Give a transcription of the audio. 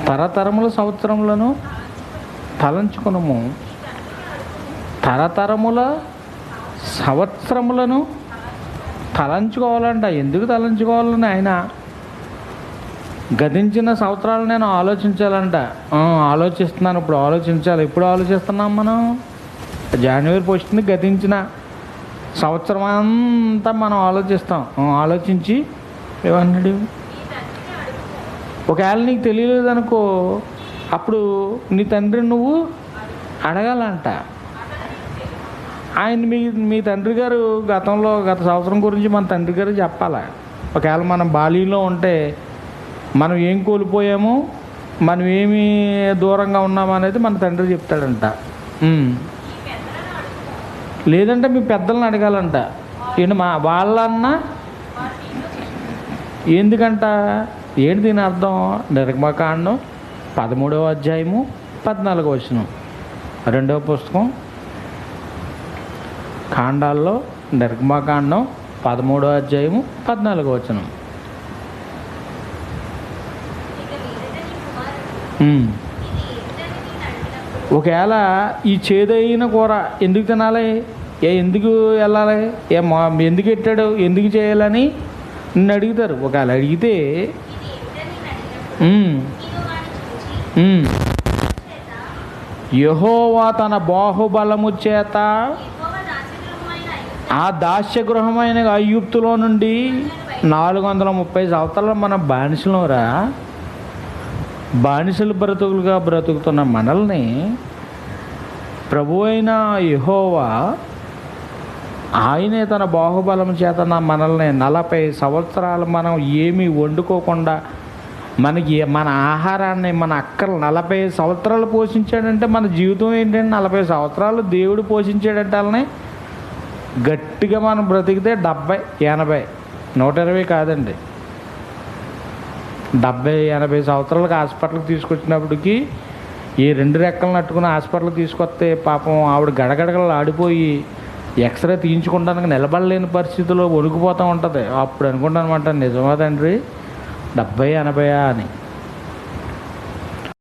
తరతరముల సంవత్సరములను తలంచుకునము. తరతరముల సంవత్సరములను తలంచుకోవాలంట. ఎందుకు తలంచుకోవాలని? ఆయన గతించిన సంవత్సరాలు నేను ఆలోచించాలంట. ఆలోచిస్తున్నాను, ఇప్పుడు ఆలోచించాలి. ఎప్పుడు ఆలోచిస్తున్నాం మనం? జనవరి 1 గతించిన సంవత్సరం అంతా మనం ఆలోచిస్తాం. ఆలోచించి ఏమన్నాడు? ఒకవేళ నీకు తెలియలేదనుకో, అప్పుడు నీ తండ్రి నువ్వు అడగాలంట. ఆయన మీ తండ్రి గారు గత సంవత్సరం గురించి మన తండ్రి గారు చెప్పాలి. ఒకవేళ మనం బాల్యంలో ఉంటే మనం ఏం కోల్పోయామో, మనం ఏమి దూరంగా ఉన్నామో అనేది మన తండ్రి చెప్తాడంట. లేదంటే మీ పెద్దలను అడగాలంట. ఏంటి వాళ్ళన్నా ఎందుకంట? ఏంటి దీని అర్థం? నిర్గమకాండం 13వ అధ్యాయము 14వ వచనం, 2వ పుస్తకం కాండాల్లో నిర్గమకాండం 13వ అధ్యాయము 14వ వచనం. ఒకవేళ ఈ చేదైన కూర ఎందుకు తినాలి, ఎందుకు వెళ్ళాలి, ఎందుకు పెట్టాడు, ఎందుకు చేయాలని నిన్ను అడుగుతారు. ఒకవేళ అడిగితే యెహోవా తన బాహుబలము చేత ఆ దాస్యగృహమైన ఐగుప్తులో నుండి 430 సంవత్సరాలు మనం బానిసలురా. బానిసలు బ్రతుకుతున్న మనల్ని ప్రభువైన యెహోవా ఆయనే తన బాహుబలం చేత మనల్ని 40 సంవత్సరాలు మనం ఏమీ వండుకోకుండా మనకి మన ఆహారాన్ని మన అక్కలు 40 సంవత్సరాలు పోషించాడంటే మన జీవితం ఏంటంటే 40 సంవత్సరాలు దేవుడు పోషించాడంటే వాళ్ళని గట్టిగా మనం బ్రతికితే 70, 80, 120 కాదండి, 70, 80 సంవత్సరాలకు హాస్పిటల్కి తీసుకొచ్చినప్పటికీ ఈ 2 రెక్కలు నట్టుకుని హాస్పిటల్కి తీసుకొస్తే పాపం ఆవిడ గడగడగలు ఆడిపోయి ఎక్స్రే తీయించుకోవడానికి నిలబడలేని పరిస్థితిలో వణికిపోతూ ఉంటుంది. అప్పుడు అనుకుంటాను అనమాట, నిజమా తండ్రి 70, 80 అని.